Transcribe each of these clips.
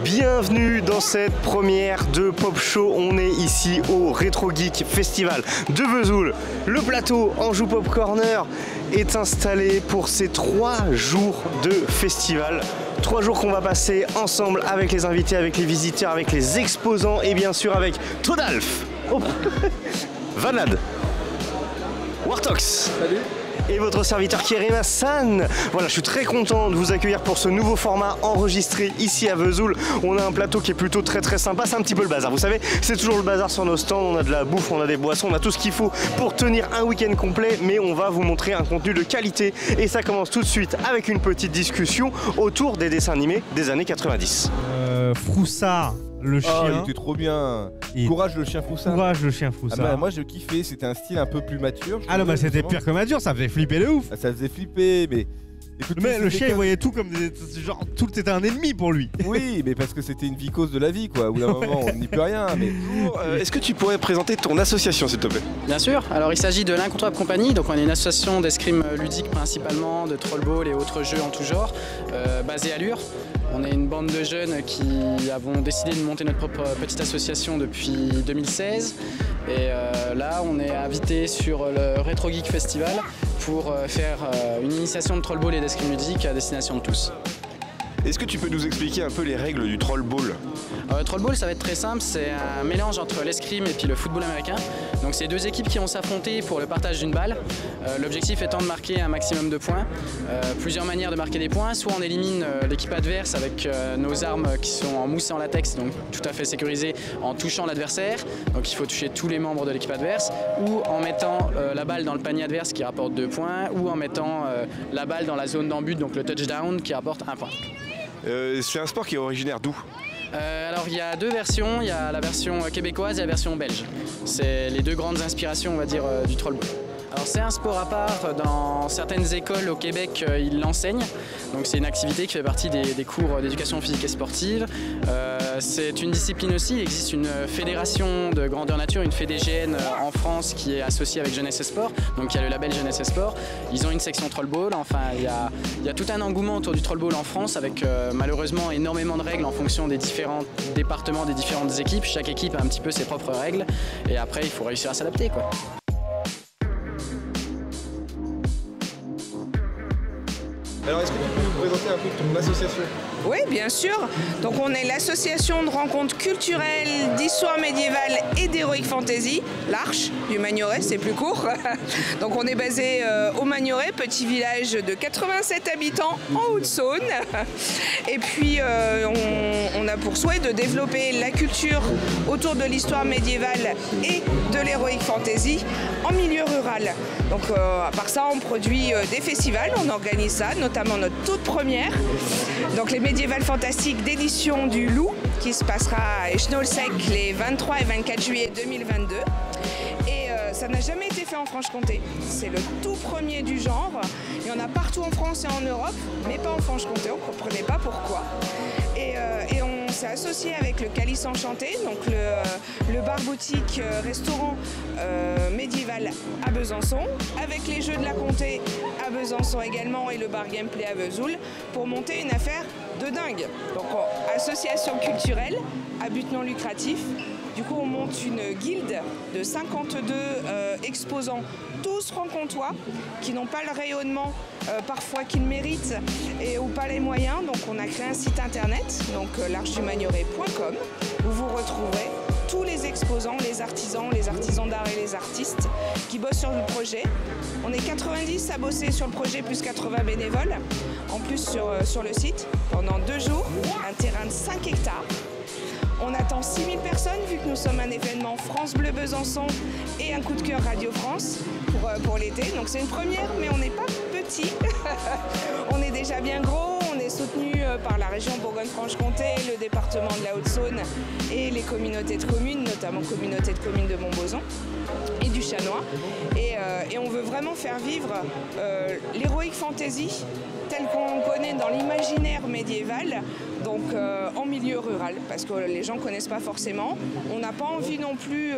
Bienvenue dans cette première de Pop Show. On est ici au Retro Geek Festival de Vesoul. Le plateau Anjou Pop Corner est installé pour ces 3 jours de festival. 3 jours qu'on va passer ensemble avec les invités, avec les visiteurs, avec les exposants et bien sûr avec Todalf, Vanad, Wartox. Salut. Et votre serviteur Kerim Hassan. Voilà, je suis très content de vous accueillir pour ce nouveau format enregistré ici à Vesoul. On a un plateau qui est plutôt très sympa, c'est un petit peu le bazar. Vous savez, c'est toujours le bazar sur nos stands, on a de la bouffe, on a des boissons, on a tout ce qu'il faut pour tenir un week-end complet, mais on va vous montrer un contenu de qualité. Et ça commence tout de suite avec une petite discussion autour des dessins animés des années 90. Froussard, le chien. Oh, il était trop bien. Courage le chien Froussard. Courage le chien Froussard. Ah bah, moi je kiffais, c'était un style un peu plus mature. Ah non, bah c'était pire que mature, ça faisait flipper de ouf. Ah, ça faisait flipper, mais... Écoute, Mais le chien il voyait tout comme des... genre tout était un ennemi pour lui. Oui, mais parce que c'était une vicose de la vie quoi. Au bout d'un moment on n'y peut rien. Mais... Est-ce que tu pourrais présenter ton association s'il te plaît? Bien sûr, alors il s'agit de l'Incontournable Compagnie, donc on est une association d'escrime ludique principalement, de trollball et autres jeux en tout genre, basée à Lure. On est une bande de jeunes qui avons décidé de monter notre propre petite association depuis 2016 et là on est invité sur le Retro Geek Festival pour faire une initiation de trollball et d'escrime ludique à destination de tous. Est-ce que tu peux nous expliquer un peu les règles du trollball? Le trollball, ça va être très simple, c'est un mélange entre l'escrime et puis le football américain. Donc c'est 2 équipes qui vont s'affronter pour le partage d'une balle. L'objectif étant de marquer un maximum de points. Plusieurs manières de marquer des points, soit on élimine l'équipe adverse avec nos armes qui sont en mousse et en latex, donc tout à fait sécurisées, en touchant l'adversaire. Donc il faut toucher tous les membres de l'équipe adverse, ou en mettant la balle dans le panier adverse qui rapporte 2 points, ou en mettant la balle dans la zone d'en-but, donc le touchdown qui rapporte 1 point. C'est un sport qui est originaire d'où? Alors il y a 2 versions, il y a la version québécoise et la version belge. C'est les 2 grandes inspirations on va dire du trollball. Alors c'est un sport à part, dans certaines écoles au Québec ils l'enseignent, donc c'est une activité qui fait partie des cours d'éducation physique et sportive. C'est une discipline aussi, il existe une fédération de grandeur nature, une FEDGN en France qui est associée avec Jeunesse et Sport, donc il y a le label Jeunesse et Sport. Ils ont une section trollball, enfin il y a tout un engouement autour du trollball en France avec malheureusement énormément de règles en fonction des différents départements, des différentes équipes. Chaque équipe a un petit peu ses propres règles et après il faut réussir à s'adapter quoi. Alors est-ce que tu peux nous présenter un peu ton association? Oui, bien sûr. Donc on est l'association de rencontres culturelles d'histoire médiévale et d'heroic fantasy, l'Arche du Magnoret, c'est plus court. Donc on est basé au Magnoret, petit village de 87 habitants en Haute-Saône. Et puis on a pour souhait de développer la culture autour de l'histoire médiévale et de l'heroic fantasy en milieu rural. Donc à part ça, on produit des festivals, on organise ça, notamment notre toute première. Donc les Médiévales Fantastiques d'édition du Loup, qui se passera à Echenolsec les 23 et 24 juillet 2022. Et ça n'a jamais été fait en Franche-Comté. C'est le tout premier du genre. Il y en a partout en France et en Europe, mais pas en Franche-Comté, on ne comprenait pas pourquoi. Et on s'est associé avec le Calice Enchanté, donc le bar-boutique restaurant médiéval à Besançon, avec les Jeux de la Comté à Besançon également et le bar Gameplay à Vesoul, pour monter une affaire de dingue. Donc association culturelle à but non lucratif. Du coup, on monte une guilde de 52 exposants, tous franc-comtois, qui n'ont pas le rayonnement parfois qu'ils méritent et ou pas les moyens. Donc on a créé un site internet, donc l'archedumagnoret.com, où vous retrouverez tous les exposants, les artisans d'art et les artistes qui bossent sur le projet. On est 90 à bosser sur le projet, plus 80 bénévoles, en plus sur le site, pendant 2 jours, un terrain de 5 hectares. On attend 6000 personnes vu que nous sommes un événement France Bleu Besançon et un coup de cœur Radio France pour l'été. Donc c'est une première, mais on n'est pas petit. On est déjà bien gros, on est soutenu par la région Bourgogne-Franche-Comté, le département de la Haute-Saône et les communautés de communes, notamment communauté de communes de Montbozon et du Chanois. Et on veut vraiment faire vivre l'heroic fantasy tel qu'on connaît dans l'imaginaire médiéval, donc en milieu rural, parce que les gens ne connaissent pas forcément. On n'a pas envie non plus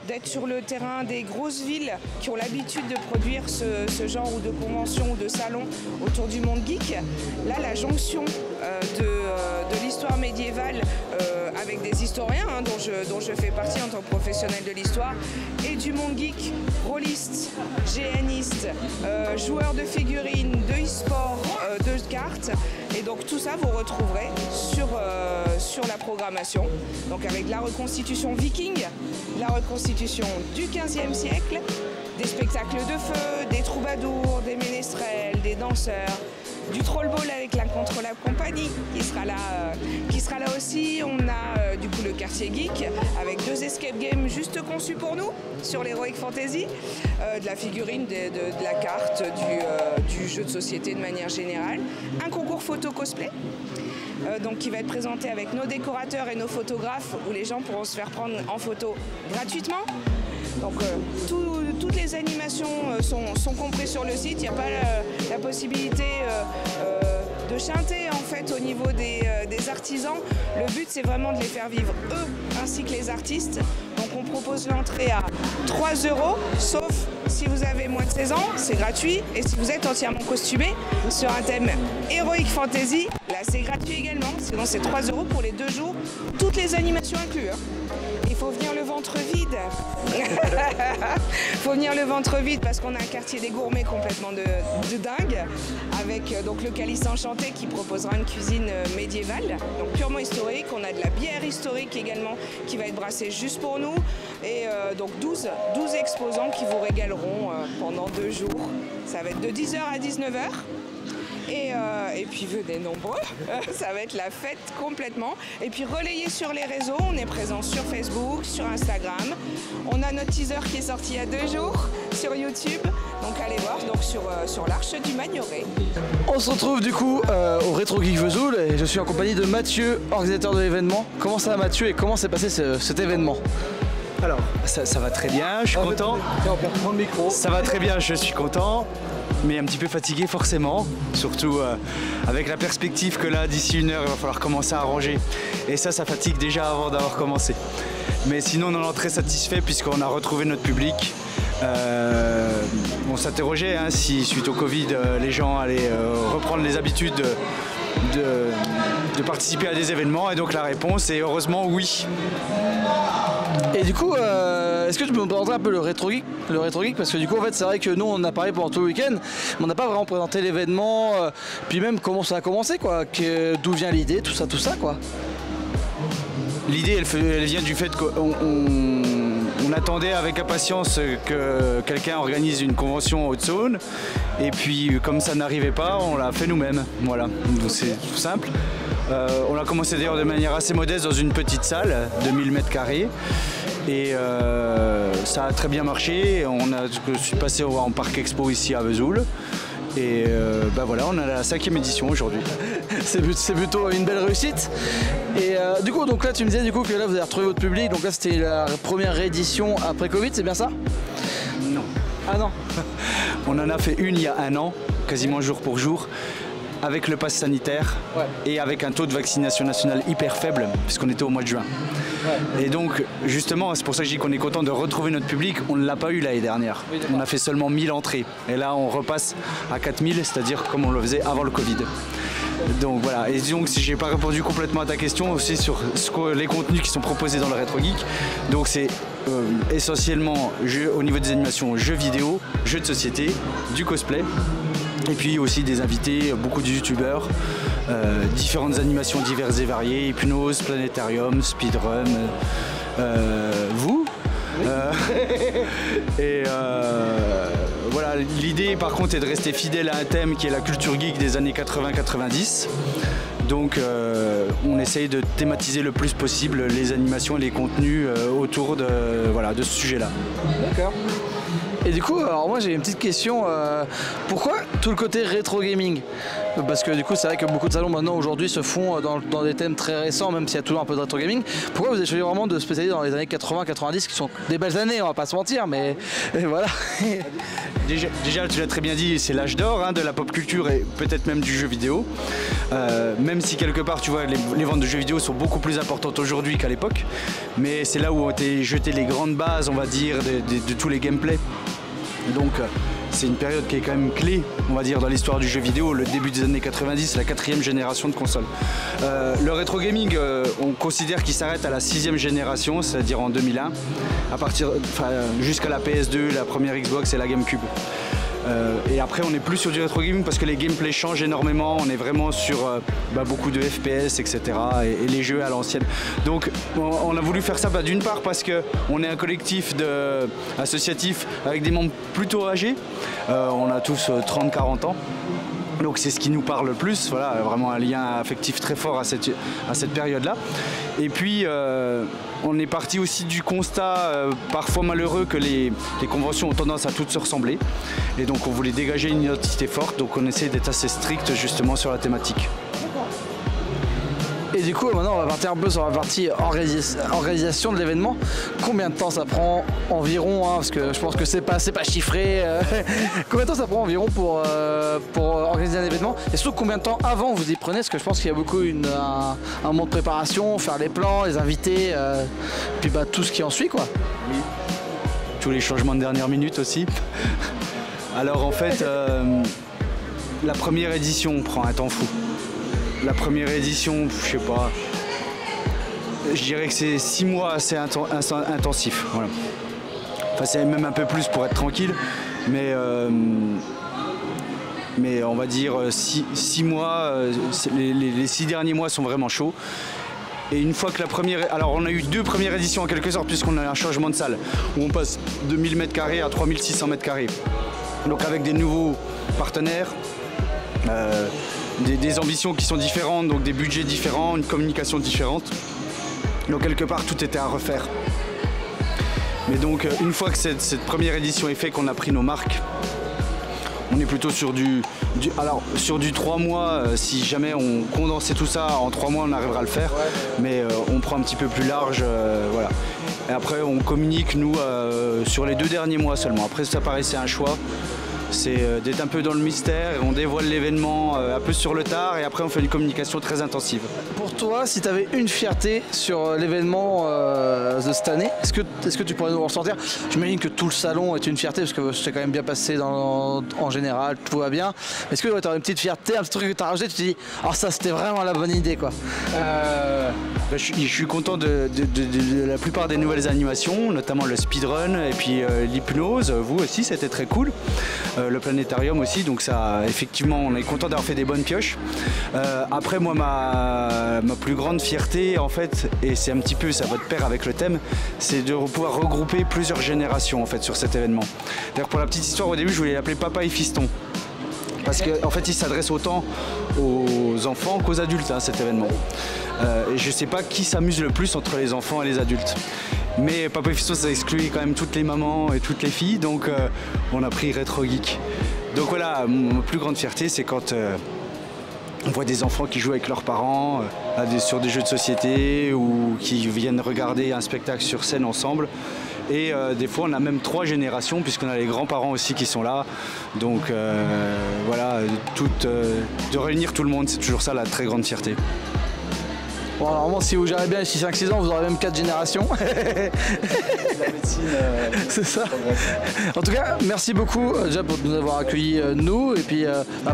d'être sur le terrain des grosses villes qui ont l'habitude de produire ce genre ou de conventions ou de salons autour du monde geek. Là, la jonction de l'histoire médiévale avec des historiens dont je fais partie en tant que professionnel de l'histoire, et du monde geek, rôliste, GNiste, joueur de figurines, de e-sport, de cartes. Et donc tout ça vous retrouverez sur la programmation. Donc avec la reconstitution viking, la reconstitution du XVe siècle, des spectacles de feu, des troubadours, des ménestrels, des danseurs, du trollball avec la Contre-la Compagnie qui sera là aussi. On a du coup le quartier geek avec 2 escape games juste conçus pour nous sur l'Heroic Fantasy, de la figurine, de la carte, du jeu de société de manière générale, un concours photo cosplay. Donc qui va être présenté avec nos décorateurs et nos photographes où les gens pourront se faire prendre en photo gratuitement. Donc toutes les animations sont comprises sur le site. Il n'y a pas la possibilité de chanter en fait au niveau des artisans. Le but c'est vraiment de les faire vivre eux ainsi que les artistes. Donc on propose l'entrée à 3 €, sauf si vous avez moins de 16 ans, c'est gratuit. Et si vous êtes entièrement costumé sur un thème Heroic Fantasy, là c'est gratuit également. Sinon c'est 3 € pour les 2 jours, toutes les animations incluses. Il faut venir le ventre vide. Il faut venir le ventre vide parce qu'on a un quartier des gourmets complètement de dingue, avec donc le Calice Enchanté qui proposera une cuisine médiévale, donc purement historique. On a de la bière historique également qui va être brassée juste pour nous, et donc 12 exposants qui vous régaleront pendant 2 jours. Ça va être de 10 h à 19 h. Et puis venez nombreux, ça va être la fête complètement. Et puis relayez sur les réseaux, on est présent sur Facebook, sur Instagram. On a notre teaser qui est sorti il y a 2 jours sur YouTube. Donc allez voir donc sur l'Arche du Magnoret. On se retrouve du coup au Retro Geek Vesoul et je suis en compagnie de Mathieu, organisateur de l'événement. Comment ça va Mathieu et comment s'est passé cet événement? Alors, ça va très bien, je suis content. On peut reprendre le micro. Ça va très bien, je suis content, mais un petit peu fatigué forcément, surtout avec la perspective que là, d'ici 1 heure, il va falloir commencer à ranger. Et ça fatigue déjà avant d'avoir commencé. Mais sinon, on en est très satisfait puisqu'on a retrouvé notre public. On s'interrogeait si, suite au Covid, les gens allaient reprendre les habitudes de participer à des événements, et donc la réponse est heureusement oui. Et du coup, est-ce que tu peux nous présenter un peu le Retro Geek, parce que du coup en fait c'est vrai que nous on a parlé pendant tout le week-end, mais on n'a pas vraiment présenté l'événement, puis même comment ça a commencé quoi, d'où vient l'idée, tout ça quoi. L'idée elle vient du fait qu'on attendait avec impatience que quelqu'un organise une convention en Haute-Saône, et puis comme ça n'arrivait pas, on l'a fait nous-mêmes, voilà, donc c'est tout simple. On a commencé d'ailleurs de manière assez modeste dans une petite salle de 1000 m², et ça a très bien marché. Je suis passé en Parc Expo ici à Vesoul, et voilà, on a la 5e édition aujourd'hui. C'est plutôt une belle réussite. Et du coup, donc là tu me disais du coup que là vous avez retrouvé votre public, donc là c'était la première réédition après Covid, c'est bien ça? Non. Ah non. On en a fait une il y a 1 an, quasiment jour pour jour, avec le pass sanitaire, ouais, et avec un taux de vaccination nationale hyper faible, puisqu'on était au mois de juin. Ouais. Et donc, justement, c'est pour ça que je dis qu'on est content de retrouver notre public. On ne l'a pas eu l'année dernière. Oui, on a fait seulement 1000 entrées. Et là, on repasse à 4000, c'est-à-dire comme on le faisait avant le Covid. Donc voilà, et donc si j'ai pas répondu complètement à ta question aussi sur les contenus qui sont proposés dans le Retro Geek, donc c'est essentiellement au niveau des animations, jeux vidéo, jeux de société, du cosplay, et puis aussi des invités, beaucoup de youtubeurs, différentes animations diverses et variées, Hypnose, Planétarium, Speedrun, vous. Et voilà, l'idée par contre est de rester fidèle à un thème qui est la culture geek des années 80-90. Donc on essaye de thématiser le plus possible les animations et les contenus autour de ce sujet-là. D'accord. Et du coup, alors moi j'ai une petite question, pourquoi tout le côté rétro gaming? Parce que du coup c'est vrai que beaucoup de salons maintenant aujourd'hui se font dans des thèmes très récents, même s'il y a toujours un peu de rétro gaming. Pourquoi vous avez choisi vraiment de spécialiser dans les années 80-90 qui sont des belles années, on va pas se mentir, mais voilà. Déjà tu l'as très bien dit, c'est l'âge d'or de la pop culture et peut-être même du jeu vidéo. Même si quelque part tu vois les ventes de jeux vidéo sont beaucoup plus importantes aujourd'hui qu'à l'époque, mais c'est là où ont été jetées les grandes bases, on va dire, de tous les gameplays. Donc c'est une période qui est quand même clé, on va dire, dans l'histoire du jeu vidéo, le début des années 90, la 4e génération de consoles. Le rétro gaming, on considère qu'il s'arrête à la 6e génération, c'est-à-dire en 2001, jusqu'à la PS2, la première Xbox et la GameCube. Et après on n'est plus sur du rétro gaming parce que les gameplays changent énormément, on est vraiment sur beaucoup de FPS, etc. et les jeux à l'ancienne. Donc on a voulu faire ça d'une part parce qu'on est un collectif associatif avec des membres plutôt âgés, on a tous 30-40 ans. Donc c'est ce qui nous parle le plus, voilà, vraiment un lien affectif très fort à cette période-là. Et puis on est parti aussi du constat parfois malheureux que les conventions ont tendance à toutes se ressembler. Et donc on voulait dégager une identité forte, donc on essaie d'être assez strict justement sur la thématique. Et du coup, maintenant, on va partir un peu sur la partie organisation de l'événement. Combien de temps ça prend environ, parce que je pense que c'est pas chiffré. Combien de temps ça prend environ pour organiser un événement? Et surtout, combien de temps avant vous y prenez? Parce que je pense qu'il y a beaucoup un moment de préparation, faire les plans, les invités, puis tout ce qui en suit, quoi. Oui. Tous les changements de dernière minute aussi. Alors en fait, la première édition prend un temps fou. La première édition, je sais pas, je dirais que c'est 6 mois assez intensifs. Voilà. Enfin, c'est même un peu plus pour être tranquille, mais on va dire 6 mois, les 6 derniers mois sont vraiment chauds. Et une fois que la première... Alors on a eu 2 premières éditions en quelque sorte puisqu'on a un changement de salle où on passe de 1000 m² à 3600 m². Donc avec des nouveaux partenaires, des ambitions qui sont différentes, donc des budgets différents, une communication différente. Donc quelque part tout était à refaire. Mais donc une fois que cette première édition est faite, qu'on a pris nos marques, on est plutôt sur sur du 3 mois, si jamais on condensait tout ça en 3 mois on arrivera à le faire, mais on prend un petit peu plus large, voilà. Et après on communique nous sur les 2 derniers mois seulement, après ça paraissait un choix. C'est d'être un peu dans le mystère et on dévoile l'événement un peu sur le tard et après on fait une communication très intensive. Pour toi, si tu avais une fierté sur l'événement de cette année, est-ce que tu pourrais nous ressortir? J'imagine que tout le salon est une fierté parce que c'est quand même bien passé en général, tout va bien. Est-ce que tu aurais une petite fierté, un petit truc que tu as rajouté, tu te dis « Ah ça c'était vraiment la bonne idée quoi ». Je suis content de la plupart des nouvelles animations, notamment le speedrun et puis l'hypnose, vous aussi c'était très cool. Le planétarium aussi, donc ça effectivement on est content d'avoir fait des bonnes pioches. Après moi ma plus grande fierté en fait, et c'est un petit peu ça va de pair avec le thème, c'est de pouvoir regrouper plusieurs générations en fait sur cet événement. D'ailleurs pour la petite histoire au début je voulais l'appeler Papa et Fiston. Parce qu'en fait il s'adresse autant aux enfants qu'aux adultes cet événement. Et je sais pas qui s'amuse le plus entre les enfants et les adultes. Mais Papa et Fiston ça exclut quand même toutes les mamans et toutes les filles, donc on a pris Retro Geek. Donc voilà, ma plus grande fierté c'est quand on voit des enfants qui jouent avec leurs parents sur des jeux de société ou qui viennent regarder un spectacle sur scène ensemble. Et des fois on a même 3 générations puisqu'on a les grands-parents aussi qui sont là. Donc voilà, de réunir tout le monde, c'est toujours ça la très grande fierté. Bon, normalement, si vous gérez bien les 6-5-6 ans, vous aurez même 4 générations. La médecine, c'est ça. En tout cas, merci beaucoup déjà pour nous avoir accueillis nous et puis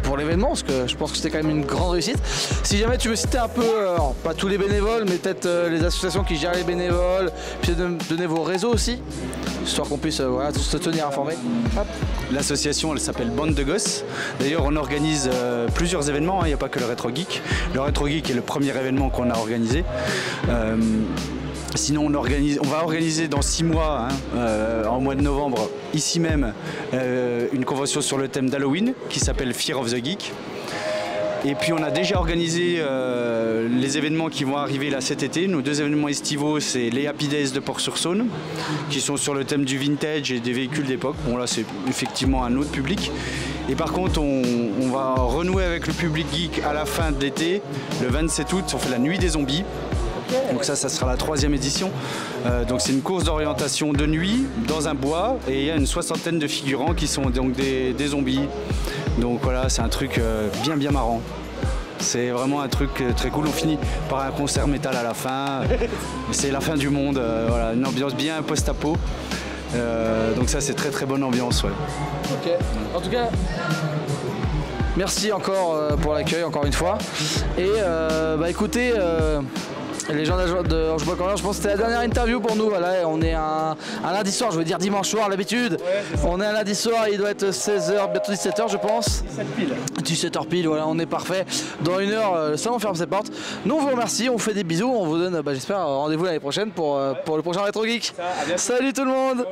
pour l'événement parce que je pense que c'était quand même une grande réussite. Si jamais tu veux citer un peu, alors, pas tous les bénévoles, mais peut-être les associations qui gèrent les bénévoles, puis donner vos réseaux aussi, histoire qu'on puisse voilà, se tenir informé. L'association elle s'appelle Bande de Gosses. D'ailleurs on organise plusieurs événements, il n'y a pas que le Retro Geek. Le Retro Geek est le premier événement qu'on a organisé. Sinon on va organiser dans 6 mois, en mois de novembre, ici même, une convention sur le thème d'Halloween qui s'appelle Fear of the Geek. Et puis on a déjà organisé les événements qui vont arriver là cet été. Nos 2 événements estivaux, c'est les Happy Days de Port-sur-Saône, qui sont sur le thème du vintage et des véhicules d'époque. Bon là c'est effectivement un autre public. Et par contre on va renouer avec le public geek à la fin de l'été. Le 27 août, on fait la nuit des zombies. Donc ça sera la 3e édition. Donc c'est une course d'orientation de nuit dans un bois et il y a une 60aine de figurants qui sont donc des zombies. Donc voilà, c'est un truc bien marrant. C'est vraiment un truc très cool. On finit par un concert métal à la fin. C'est la fin du monde. Voilà, une ambiance bien post-apo. Donc ça c'est très très bonne ambiance. Ouais. Ok. En tout cas, merci encore pour l'accueil encore une fois. Et écoutez, les gens de Anjou-Bois Corner, je pense que c'était la dernière interview pour nous. Voilà, on est un lundi soir, je veux dire dimanche soir l'habitude. On est un lundi soir, il doit être 16h, bientôt 17h je pense. 17h pile, voilà, on est parfait. Dans une heure, le salon ferme ses portes. Nous on vous remercie, on vous fait des bisous, on vous donne, j'espère, rendez-vous l'année prochaine pour le prochain Retro Geek. Salut tout le monde.